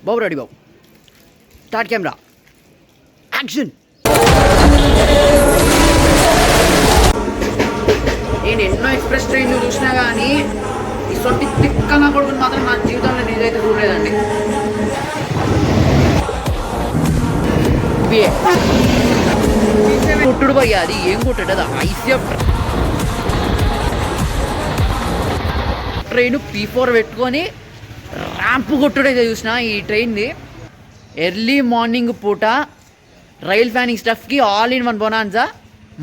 బాబు ready బాబు, start camera, action. నేను ఎన్నో express ట్రైన్లు చూసినా కానీ ఇటువంటి తిక్కగా కొడుకుని మాత్రం నా జీవితంలో నేనైతే చూడలేదండి. కొట్టుడు పోయా, అది ఏం కొట్టాడు, అది ఐసీఎఫ్ ట్రైన్ P4 పెట్టుకొని ర్యాంప్ కొట్టుడైతే చూసిన ఈ ట్రైన్ది. ఎర్లీ మార్నింగ్ పూట రైల్ ఫ్యానింగ్ స్టఫ్కి ఆల్ ఇన్ వన్ బొనాన్సా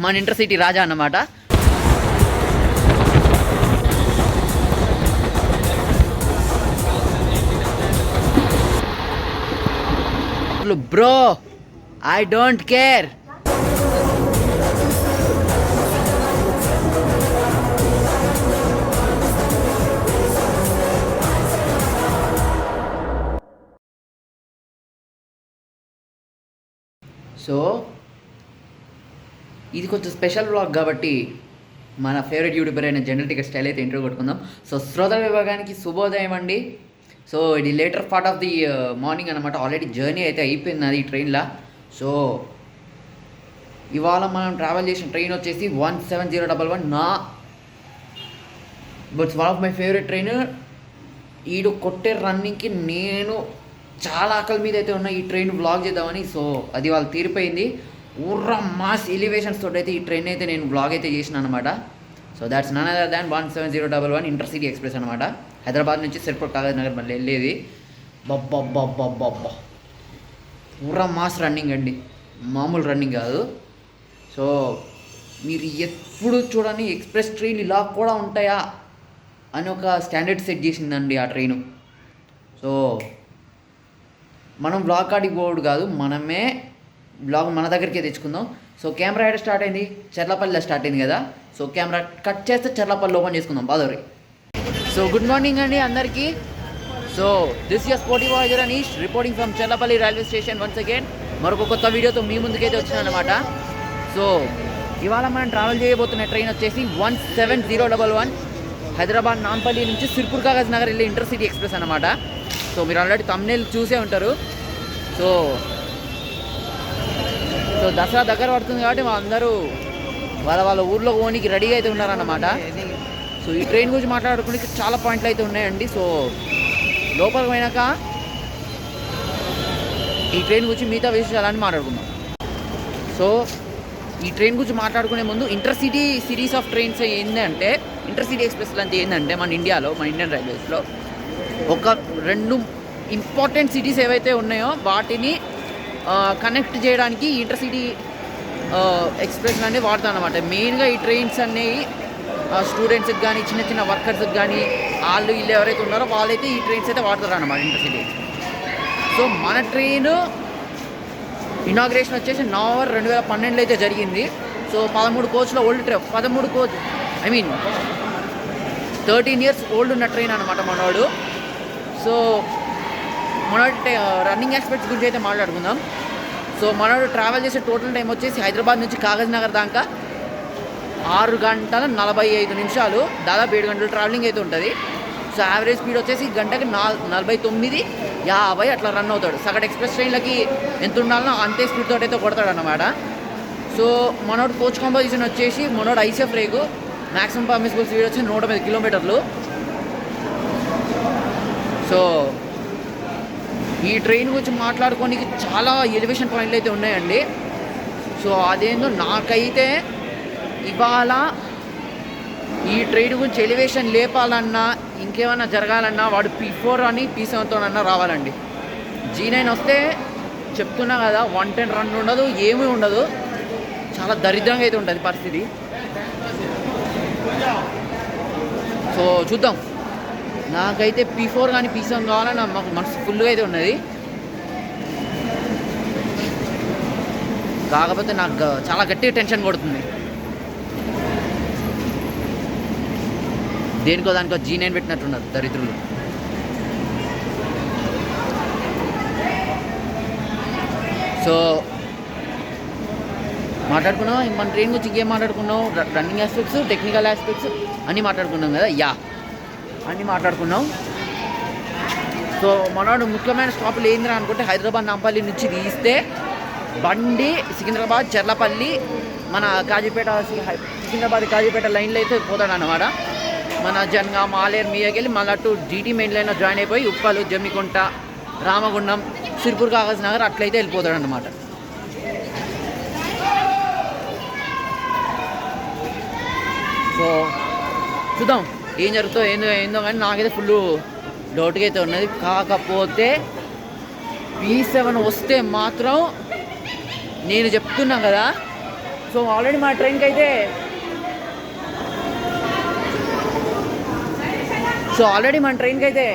మన ఇంటర్సిటీ రాజా అన్నమాట. Bro I don't care. So ఇది కొంచెం స్పెషల్ వ్లాగ్ కాబట్టి మన ఫేవరెట్ యూట్యూబర్ అయిన జనరల్ టికెట్ స్టైల్ అయితే ఇంటర్వ్యూ కొట్టుకుందాం. సో శ్రోతల విభాగానికి శుభోదయం అండి. సో ఇది later part of the morning అనమాట. ఆల్రెడీ జర్నీ అయితే అయిపోయింది అది ఈ ట్రైన్లో. సో ఇవాళ మనం ట్రావెల్ చేసిన ట్రైన్ వచ్చేసి 17011 నా but's one of my favourite train. ఈడు కొట్టే రన్నింగ్కి నేను చాలా ఆకలి మీద అయితే ఉన్న ఈ ట్రైన్ వ్లాగ్ చేద్దామని. సో అది వాళ్ళు తీరిపోయింది. ఊర్రా మాస్ ఎలివేషన్స్ తోటి అయితే ఈ ట్రైన్ అయితే నేను వ్లాగ్ అయితే చేసిన అనమాట. So that's none other than 17011 Intercity Express అనమాట. హైదరాబాద్ నుంచి సిర్పూర్ కాగజ్ నగర్ మళ్ళీ వెళ్ళేది. బబ్బబ్బబ్బబ్బబ్బా ఊర్రా మాస్ రన్నింగ్ అండి, మామూలు రన్నింగ్ కాదు. సో మీరు ఎప్పుడు చూడని ఎక్స్ప్రెస్ ట్రైన్ ఇలా కూడా ఉంటాయా అని ఒక స్టాండర్డ్ సెట్ చేసిందండి ఆ ట్రైను. సో మనం బ్లాగ్ కాడికి పోవడు కాదు, మనమే బ్లాగ్ మన దగ్గరికే తెచ్చుకుందాం. సో కెమెరా ఎక్కడ స్టార్ట్ అయింది, చర్లపల్లిలో స్టార్ట్ అయింది కదా. సో కెమెరా కట్ చేస్తే చర్లపల్లి ఓపెన్ చేసుకుందాం బాదోరి. సో గుడ్ మార్నింగ్ అండి అందరికీ. So this year sporty voyager Anish reporting from Charlapalli railway station once again. మరొక కొత్త వీడియోతో మీ ముందుకైతే వచ్చినాను అనమాట. సో ఇవాళ మనం ట్రావెల్ చేయబోతున్న ట్రైన్ వచ్చేసి 17011 హైదరాబాద్ నాంపల్లి నుంచి సిర్పూర్ కాగజ్ నగర్ వెళ్ళే ఇంటర్సిటీ ఎక్స్ప్రెస్ అనమాట. సో మీరు ఆల్రెడీ తమ్నేల్ చూసే ఉంటారు. సో సో దసరా దగ్గర పడుతుంది కాబట్టి మా అందరూ వాళ్ళ ఊర్లో పోనీకి రెడీగా అయితే ఉన్నారన్నమాట. సో ఈ ట్రైన్ గురించి మాట్లాడుకునే చాలా పాయింట్లు అయితే ఉన్నాయండి. సో లోపలికి పోయినాక ఈ ట్రైన్ గురించి మిగతా విషయాలని మాట్లాడుకుందాం. సో ఈ ట్రైన్ గురించి మాట్లాడుకునే ముందు ఇంటర్సిటీ సిరీస్ ఆఫ్ ట్రైన్స్ ఏంటంటే, ఇంటర్సిటీ ఎక్స్ప్రెస్ అంటే ఏంటంటే మన ఇండియాలో, మన ఇండియన్ రైల్వేస్లో ఒక 2 ఇంపార్టెంట్ సిటీస్ ఏవైతే ఉన్నాయో వాటిని కనెక్ట్ చేయడానికి ఇంటర్సిటీ ఎక్స్ప్రెస్ అనేది వాడతాం అనమాట. మెయిన్గా ఈ ట్రైన్స్ అనేవి స్టూడెంట్స్కి కానీ చిన్న చిన్న వర్కర్స్కి కానీ వాళ్ళు వీళ్ళు ఎవరైతే ఉన్నారో వాళ్ళైతే ఈ ట్రైన్స్ అయితే వాడతారు అన్నమాట ఇంటర్సిటీ. సో మన ట్రైన్ ఇనాగ్రేషన్ వచ్చేసి నవంబర్ 2012 అయితే జరిగింది. సో 13 కోచ్లో old train, 13 coach 13 years old ఉన్న ట్రైన్ అనమాట మనోడు. సో మనోడి రన్నింగ్ ఆస్పెక్ట్స్ గురించి అయితే మాట్లాడుకుందాం. సో మనోడు ట్రావెల్ చేసే టోటల్ టైం వచ్చేసి హైదరాబాద్ నుంచి కాగజ్ నగర్ దాకా 6 గంటల 45 నిమిషాలు, దాదాపు 7 గంటలు ట్రావెలింగ్ అయితే ఉంటుంది. సో యావరేజ్ స్పీడ్ వచ్చేసి గంటకి 49-50 అట్లా రన్ అవుతాడు. సగటు ఎక్స్ప్రెస్ ట్రైన్లకి ఎంత ఉండాలనో అంతే స్పీడ్ తోటి అయితే కొడతాడు అన్నమాట. సో మనోడు కోచ్ కాంపోజిషన్ వచ్చేసి మనోడు ఐసీఎఫ్ రేకు, మ్యాక్సిమం పర్మిసిబుల్ స్పీడ్ వచ్చి 110 కిలోమీటర్లు. సో ఈ ట్రైన్ గురించి మాట్లాడుకోనికి చాలా ఎలివేషన్ పాయింట్లు అయితే ఉన్నాయండి. సో అదేందో నాకైతే ఇవాళ ఈ ట్రైన్ గురించి ఎలివేషన్ లేపాలన్నా ఇంకేమైనా జరగాలన్నా వాడు P4 అని P7తో రావాలండి. G9 వస్తే చెప్తున్నా కదా 110 రన్ ఉండదు, ఏమీ ఉండదు, చాలా దరిద్రంగా అయితే ఉంటుంది పరిస్థితి. సో చూద్దాం, నాకైతే P4 కానీ P7 కావాలని మాకు మనసు ఫుల్గా అయితే ఉన్నది. కాకపోతే నాకు చాలా గట్టిగా టెన్షన్ కొడుతుంది. దేనికో దానికో G9 పెట్టినట్టున్నారు దరిద్రులు. సో మాట్లాడుకున్నాం మన ట్రైన్ గురించి, ఇంకేం మాట్లాడుకున్నాం, రన్నింగ్ ఆస్పెక్ట్స్, టెక్నికల్ ఆస్పెక్ట్స్ అన్నీ మాట్లాడుకున్నాం కదా. అన్నీ మాట్లాడుకున్నాం. సో మనోడు ముఖ్యమైన స్టాపులు ఏంద్రా అనుకుంటే హైదరాబాద్ నాంపల్లి నుంచి తీస్తే బండి సికింద్రాబాద్ చెర్లపల్లి మన కాజీపేట సికింద్రాబాద్ కాజీపేట లైన్లో అయితే పోతాడు అన్నమాట. మన జన్గాం ఆలేరు మీదకెళ్ళి మళ్ళీ అటు జీటీ మెయిన్ లైన్లో జాయిన్ అయిపోయి ఉప్పలు జమ్మికుంట రామగుండం సిరిపూర్ కాగజ్ నగర్ అట్లయితే వెళ్ళిపోతాడు అన్నమాట. సో చూద్దాం ఏం జరుగుతుందో ఏందో కానీ నాకైతే ఫుల్ డౌట్గా అయితే ఉన్నది. కాకపోతే P7 వస్తే మాత్రం నేను చెప్తున్నా కదా. సో ఆల్రెడీ మా ట్రైన్కి అయితే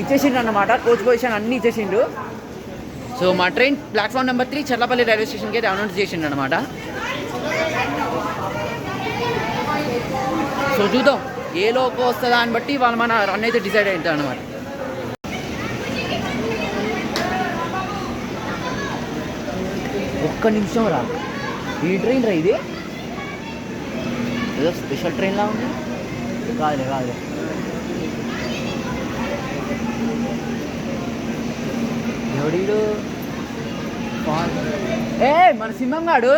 ఇచ్చేసిండు అన్నమాట. కోచ్ పొజిషన్ అన్నీ ఇచ్చేసిండు. సో మా train platform number 3 Charlapalli railway స్టేషన్కి అయితే అనౌన్స్ చేసిండు అనమాట. సో చూద్దాం ఏ లోకి వస్తుందా అని బట్టి వాళ్ళు మన రన్ అయితే డిసైడ్ అవుతారు అనమాట. ఒక్క నిమిషం రా, ఈ ట్రైన్ రా ఇది ఏదో స్పెషల్ ట్రైన్లా ఉంది. కాదులే ఎవడీడు మన సింహంగాడు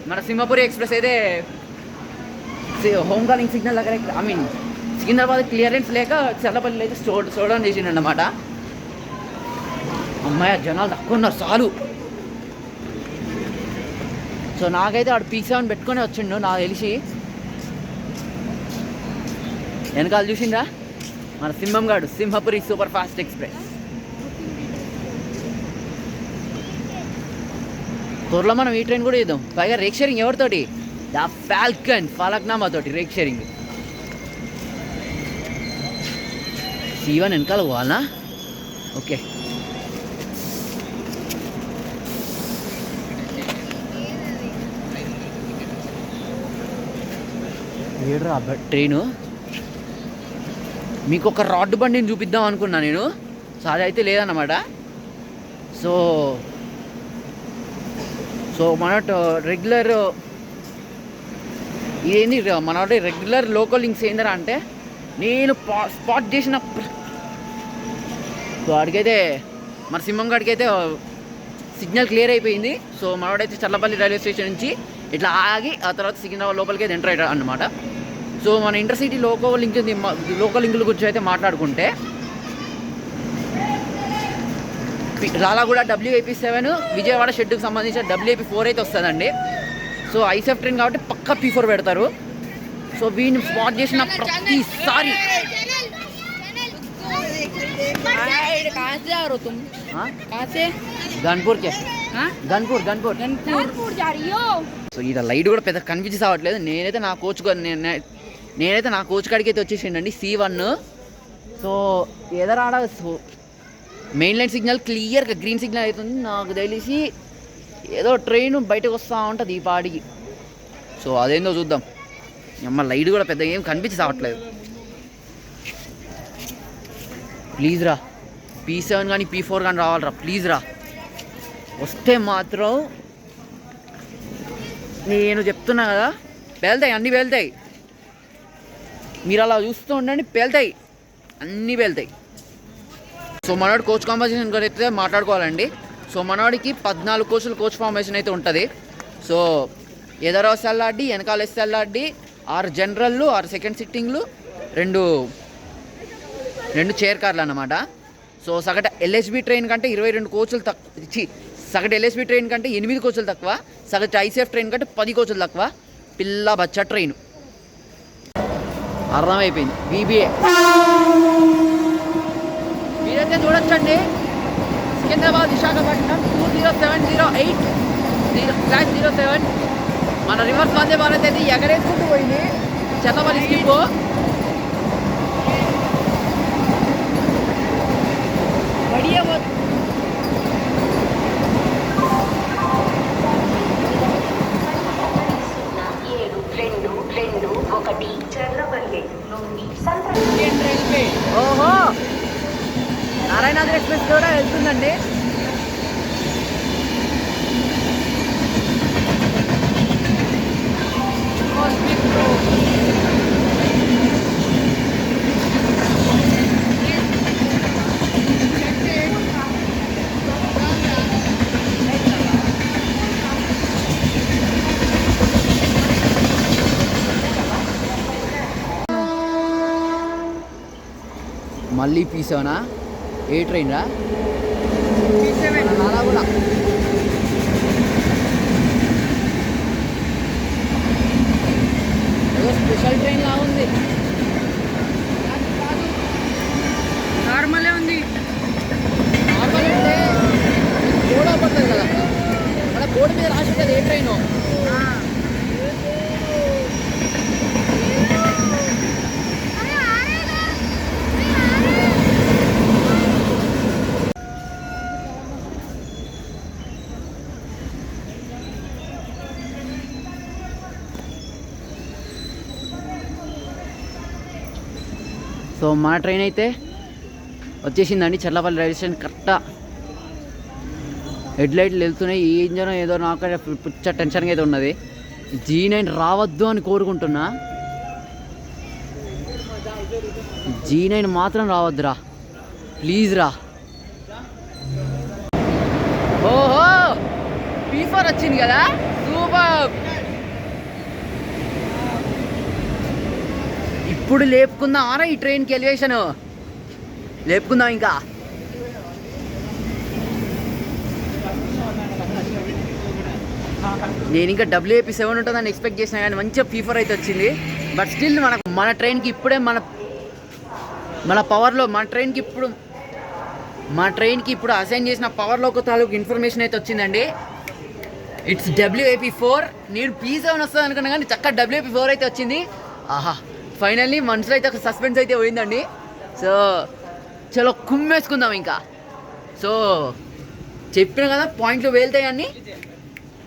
మన సింహపురి ఎక్స్ప్రెస్ అయితే హోమ్ కాలింగ్ సిగ్నల్ దగ్గర సికింద్రాబాద్ క్లియరెన్స్ లేక చల్లపల్లి అయితే స్లో డౌన్ చేసిండు అన్నమాట. అమ్మాయి జనాలు తక్కువ ఉన్నారు చాలు. సో నాకైతే వాడు P7 పెట్టుకొని వచ్చిండు నాకు తెలిసి. వెనకాల చూసిందా మన సింహంగాడు సింహపురి సూపర్ ఫాస్ట్ ఎక్స్ప్రెస్. త్వరలో మనం ఈ ట్రైన్ కూడా చేద్దాం. పైగా రేక్ షేరింగ్ ఎవరితోటి? ద ఫాల్కన్ ఫలక్నామా తోటి రేక్ షేరింగ్. C1 వెనకాల పోవాలనా? Okay ఏడ్రా train. మీకు ఒక రాడ్ బండిని చూపిద్దాం అనుకున్నా నేను. సో అది అయితే లేదన్నమాట. సో మన రెగ్యులర్ ఏంది మన రెగ్యులర్ లోకల్ లింక్స్ ఏందరా అంటే నేను స్పాట్ చేసిన. సో అడిగైతే మన సింహం గాడికైతే సిగ్నల్ క్లియర్ అయిపోయింది. సో మనవాడైతే చర్లపల్లి రైల్వే స్టేషన్ నుంచి ఇట్లా ఆగి ఆ తర్వాత సికింద్రాబాద్ లోపలికి అయితే ఎంటర్ అయ్యాడు అన్నమాట. సో మన ఇంటర్సిటీ లోకల్ లింకుల గురించి అయితే మాట్లాడుకుంటే రాలాగూడ WAP7 విజయవాడ షెడ్యూల్కి సంబంధించిన WAP4 అయితే వస్తుందండి. సో ఐసెఫ్ ట్రైన్ కాబట్టి పక్కా P4 పెడతారు. సో వీడిని స్పాట్ చేసిన ప్రతిసారి గన్పూర్. సో ఇలా లైట్ కూడా పెద్ద కన్ఫ్యూజ్ అవ్వట్లేదు. నేనైతే నా కోచ్ కాడికి అయితే వచ్చేసిండండి C1. సో ఎదరాడ మెయిన్ లైన్ సిగ్నల్ క్లియర్గా గ్రీన్ సిగ్నల్ అవుతుంది. నాకు తెలిసి ఏదో ట్రైన్ బయటకు వస్తూ ఉంటుంది ఈ పాడికి. సో అదేందో చూద్దాం. అమ్మ లైట్ కూడా పెద్ద ఏం కనిపించవట్లేదు. ప్లీజ్ రా P7 కానీ P4 కానీ రావాలరా ప్లీజ్ రా. వస్తే మాత్రం నేను చెప్తున్నా కదా పేలుతాయి, అన్నీ పేలుతాయి. మీరు అలా చూస్తూ ఉండండి, పేలుతాయి, అన్నీ పేలుతాయి. సో మనవాడి కోచ్ కాంపోజిషన్ గురించి అయితే మాట్లాడుకోవాలండి. సో మనవాడికి 14 కోచ్లు కోచ్ ఫార్మేషన్ అయితే ఉంటుంది. సో ఎదర ఎస్ఎల్ఆర్డి, వెనకాల ఎస్ఎల్ఆర్డి, 6 జనరల్లు, 6 సెకండ్ సిట్టింగ్లు, 2 చైర్ కార్లు అన్నమాట. సో సగటు LHB ట్రైన్ కంటే 22 కోచ్లు తక్కువ, సగటు LHB ట్రైన్ కంటే 8 కోచ్లు తక్కువ, సగటు ఐసీఎఫ్ ట్రైన్ కంటే 10 కోచ్లు తక్కువ. పిల్ల బచ్చ ట్రైన్ అర్థమైపోయింది. BBA మీరైతే చూడొచ్చండి. సికింద్రాబాద్ విశాఖపట్నం 20708/07. మన రివర్స్ వందే భారత్ అయితే ఎగరేసుకుంటూ పోయింది చర్లపల్లి స్కిప్. ఓహో నారాయణాద్రి ఎక్స్ప్రెస్ కూడా వెళ్తుందండి. మళ్ళీ పీసానా? ఏ ట్రైన్ రా? అలా కూడా ఏదో స్పెషల్ ట్రైన్ లా ఉంది. నార్మలే ఉంది. నార్మల్ అంటే బోర్డు పడుతుంది కదా, మన బోర్డు మీద రాసి ఉంటుంది ఏ ట్రైను. సో మన ట్రైన్ అయితే వచ్చేసిందండి చర్లపల్లి రైల్వే స్టేషన్. కరెక్ట్గా హెడ్ లైట్లు వెళ్తున్నాయి. ఏ ఇంజనో ఏదో నాకు పుచ్చ టెన్షన్గా అయితే ఉన్నది. G9 రావద్దు అని కోరుకుంటున్నా. G9 మాత్రం రావద్దురా, ప్లీజ్ రా. ఓహో, P4 వచ్చింది కదా, సూపర్. ఇప్పుడు లేపుకుందాం ఆరా ఈ ట్రైన్కి ఎలివేషన్ లేపుకుందాం. ఇంకా నేను ఇంకా WAP7 ఉంటుందని ఎక్స్పెక్ట్ చేసినా కానీ మంచిగా P4 అయితే వచ్చింది. బట్ స్టిల్ మన ట్రైన్కి ఇప్పుడే మన పవర్లో మన ట్రైన్కి ఇప్పుడు అసైన్ చేసిన పవర్లో ఒక తాలూకు ఇన్ఫర్మేషన్ అయితే వచ్చిందండి. It's WAP4. నేను P7 వస్తుంది అనుకున్నా కానీ చక్కగా WAP4 అయితే వచ్చింది. ఆహా, ఫైనల్లీ మనసులో అయితే ఒక సస్పెన్స్ అయితే పోయిందండి. సో చలో కుమ్మేసుకుందాం ఇంకా. సో చెప్పిన కదా పాయింట్లు వెళ్తాయని.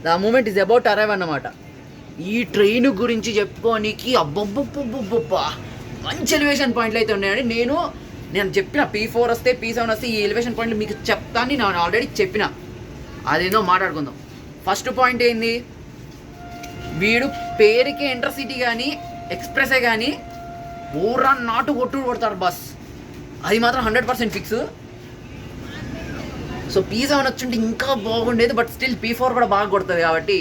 The moment is about arrive అన్నమాట. ఈ ట్రైన్ గురించి చెప్పుకోనికి అబ్బబ్బబ్బబ్బబ్బా మంచి ఎలివేషన్ పాయింట్లు అయితే ఉన్నాయండి. నేను చెప్పిన P4 వస్తే P7 వస్తే ఈ ఎలివేషన్ పాయింట్లు మీకు చెప్తాను. నేను ఆల్రెడీ చెప్పిన, అదేందో మాట్లాడుకుందాం. ఫస్ట్ పాయింట్ ఏంది, వీడు పేరుకి ఇంటర్సిటీ కానీ ఎక్స్ప్రెసే కానీ ఊరా నాటు కొడతాడు బస్. అది మాత్రం 100% ఫిక్స్. సో P7 వచ్చుంటే ఇంకా బాగుండేది. బట్ స్టిల్ P4 కూడా బాగా కొడుతుంది కాబట్టి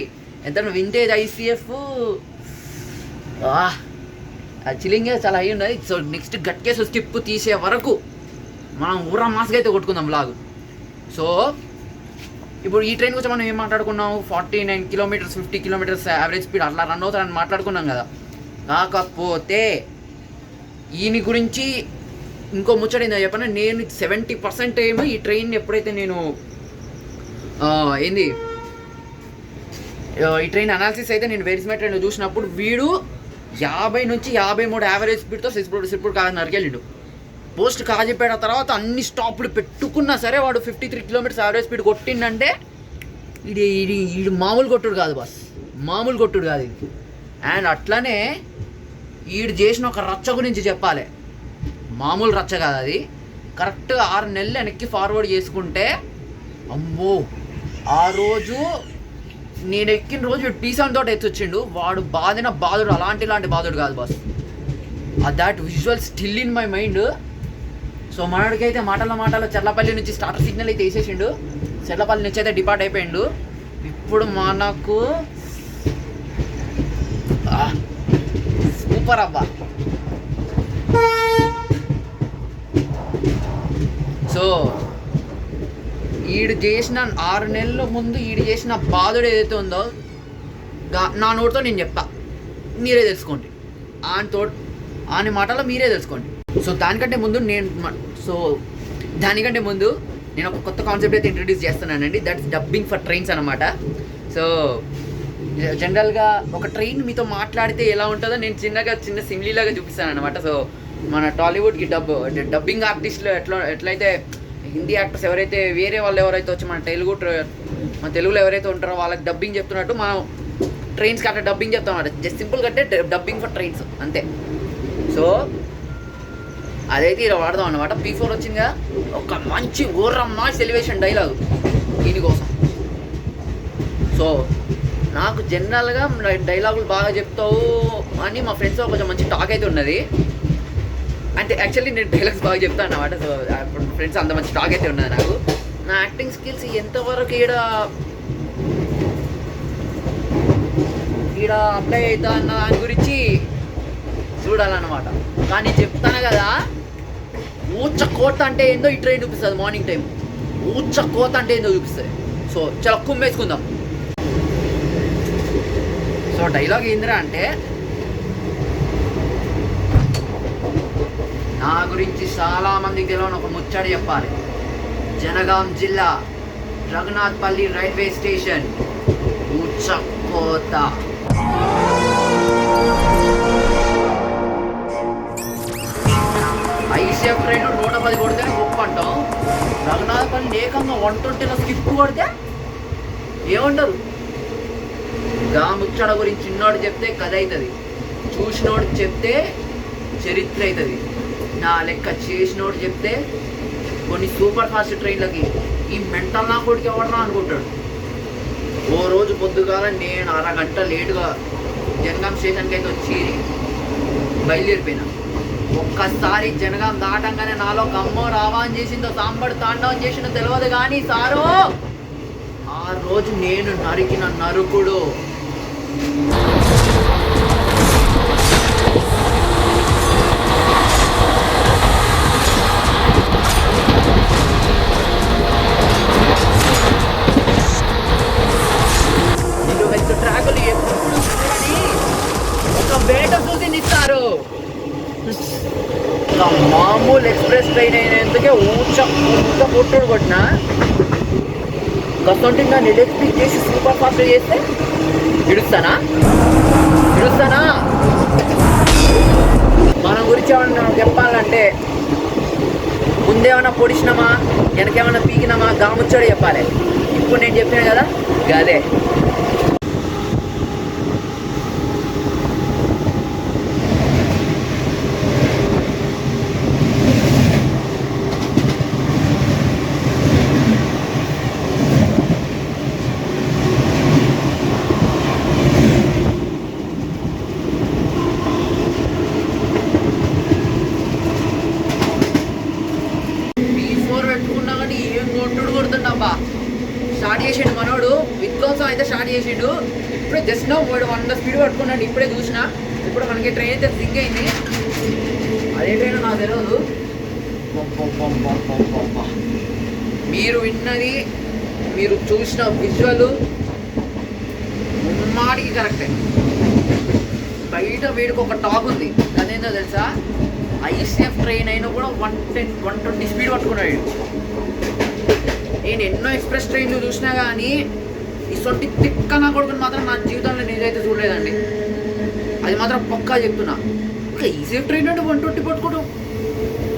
ఎంత వింటేజ్ ICF చిల్లింగే చాలా అయ్యి ఉన్నది. సో నెక్స్ట్ గట్కేసి స్కిప్ తీసే వరకు మనం ఊరా మాస్గా అయితే కొట్టుకుందాం లాగు. సో ఇప్పుడు ఈ ట్రైన్ గురించి మనం ఏం మాట్లాడుకున్నాం, 49 కిలోమీటర్స్ 50 కిలోమీటర్స్ యావరేజ్ స్పీడ్ అట్లా రన్ అవుతారని మాట్లాడుకున్నాం కదా. కాకపోతే ఈయన గురించి ఇంకో ముచ్చట ఏందో చెప్పనా, నేను 70% ఏమో ఈ ట్రైన్ ఎప్పుడైతే నేను ఈ ట్రైన్ అనాలిసిస్ అయితే నేను వెరిస్మై ట్రైన్లో చూసినప్పుడు వీడు 50 నుంచి 53 యావరేజ్ స్పీడ్తో సిర్పూర్ కాదు నరికెళ్ళిండు. పోస్ట్ కాజీపేట తర్వాత అన్ని స్టాప్లు పెట్టుకున్నా సరే వాడు 53 కిలోమీటర్స్ యావరేజ్ స్పీడ్ కొట్టిండంటే ఇది మామూలు కొట్టుడు కాదు బస్, మామూలు కొట్టుడు కాదు ఇది. అండ్ అట్లనే ఈడు చేసిన ఒక రచ్చ గురించి చెప్పాలి, మామూలు రచ్చ కాదు అది. కరెక్ట్ 6 నెలలు వెనక్కి ఫార్వర్డ్ చేసుకుంటే, అమ్మో ఆ రోజు నేను ఎక్కిన రోజు P7 తోటి ఎత్తొచ్చిండు. వాడు బాధుడు ఇలాంటి బాధుడు కాదు boss. That visual still in my mind. So మనడికైతే మాటల చర్లపల్లి నుంచి స్టార్టర్ సిగ్నల్ అయితే వేసేసిండు. చర్లపల్లి నుంచి అయితే డిపార్ట్ అయిపోయిండు. ఇప్పుడు మనకు సూపర్ అబ్బా. సో ఈడు చేసిన 6 నెలల ముందు ఈడు చేసిన బాధుడు ఏదైతే ఉందో నా నోటితో నేను చెప్తా, మీరే తెలుసుకోండి. ఆని మాటలో మీరే తెలుసుకోండి. సో దానికంటే ముందు నేను ఒక కొత్త కాన్సెప్ట్ అయితే ఇంట్రడ్యూస్ చేస్తున్నానండి. దట్స్ డబ్బింగ్ ఫర్ ట్రైన్స్ అనమాట. సో జనరల్గా ఒక ట్రైన్ మీతో మాట్లాడితే ఎలా ఉంటుందో నేను చిన్న సిమ్లీలాగా చూపిస్తాను అనమాట. సో మన టాలీవుడ్కి డబ్బింగ్ ఆర్టిస్టులు ఎట్లయితే హిందీ యాక్టర్స్ ఎవరైతే వేరే వాళ్ళు ఎవరైతే వచ్చి మన తెలుగులో ఎవరైతే ఉంటారో వాళ్ళకి డబ్బింగ్ చెప్తున్నట్టు మనం ట్రైన్స్కి అట్లా డబ్బింగ్ చెప్తాం అన్నమాట. జస్ట్ సింపుల్గా అంటే డబ్బింగ్ ఫర్ ట్రైన్స్ అంతే. సో అదైతే ఇలా వాడదాం అన్నమాట. P4 వచ్చిందిగా, ఒక మంచి మాస్ ఎలివేషన్ డైలాగ్ దీనికోసం. సో నాకు జనరల్గా డైలాగులు బాగా చెప్తావు అని మా ఫ్రెండ్స్తో కొంచెం మంచి టాక్ అయితే ఉన్నది. అంటే యాక్చువల్లీ నేను డైలాగ్స్ బాగా చెప్తాను అన్నమాట. సో ఫ్రెండ్స్ అంత మంచి టాక్ అయితే ఉన్నది నాకు. నా యాక్టింగ్ స్కిల్స్ ఎంతవరకు ఈడ అప్లై అవుతా అన్న దాని గురించి చూడాలన్నమాట. కానీ చెప్తాను కదా, ఊచ కోత అంటే ఏందో ఈ ట్రైన్ చూపిస్తుంది. మార్నింగ్ టైం ఊచ కోత అంటే ఏందో చూపిస్తుంది. సో చాలా కుమ్మేసుకుందాం. సో డైలాగ్ ఏందిరా అంటే, నా గురించి చాలా మందికి తెలియని ఒక ముచ్చట చెప్పాలి. జనగాం జిల్లా రఘునాథ్పల్లి రైల్వే స్టేషన్ ఊచకోత. ఐసీఎఫ్ ట్రైన్ 110 కొడితేనే గొప్ప అంటాం. రఘునాథ్పల్లి ఏకంగా 120లో స్కిప్ కొడితే ఏమంటారు? గా ముచ్చట గురించి చిన్నోడు చెప్తే కథ అవుతుంది, చూసినోడు చెప్తే చరిత్ర అవుతుంది. నా లెక్క చేసినోడు చెప్తే కొన్ని సూపర్ ఫాస్ట్ ట్రైన్లకి ఈ మెంటల్ నా కొడుకు ఎవడరా అనుకుంటాడు. ఓ రోజు పొద్దుగాల నేను అరగంట లేటుగా జనగాం స్టేషన్కి అయితే వచ్చి బయలుదేరిపోయినా. ఒక్కసారి జనగాం దాటంగానే నాలో గమ్మో రావాన్ చేసిందో సాంబడు తాండవం చేసిందో తెలియదు కానీ సారు ఆ రోజు నేను నరికిన నరుకుడు ట్రాకులు ఎప్పుడు ఒక వేట చూసి ఇస్తారు. మామూలు ఎక్స్ప్రెస్ ట్రైన్ అయినందుకే ఊచ కొట్టుడు కొట్టిన గసంటే నా నెట్ స్పీడ్ చేసి సూపర్ ఫాస్ట్ చేస్తే ఇడుస్తానా? మన గురించి ఏమన్నా చెప్పాలంటే ముందేమన్నా పొడిచినామా వెనకేమన్నా పీకినామా గాముచ్చాడు చెప్పాలి. ఇప్పుడు నేను చెప్పినా కదా గదే. స్టార్ట్ చేసిండు మనోడు, విధ్వంసం అయితే స్టార్ట్ చేసిండు. ఇప్పుడే జస్ట్ నో 100 స్పీడ్ పట్టుకున్నాడు. ఇప్పుడే చూసిన. ఇప్పుడు మనకి ట్రైన్ అయితే సింక్ అయింది. అదే ట్రైన్ నాకు తెలియదు. మీరు విన్నది, మీరు చూసిన విజువల్ ముమ్మాడికి కరెక్టే. బయట వీడికి ఒక టాక్ ఉంది, అదేందో తెలుసా? ఐసీఎఫ్ ట్రైన్ అయినా కూడా 120 స్పీడ్ పట్టుకున్నాడు. నేను ఎన్నో ఎక్స్ప్రెస్ ట్రైన్లు చూసినా కానీ ఇసొంటి తిక్క నా కొడుకుని మాత్రం నా జీవితంలో నేనైతే చూడలేదండి. అది మాత్రం పక్కా చెప్తున్నా. ఇంకా ఈసీఎఫ్ ట్రైన్ అంటే 120 పట్టుకోవడం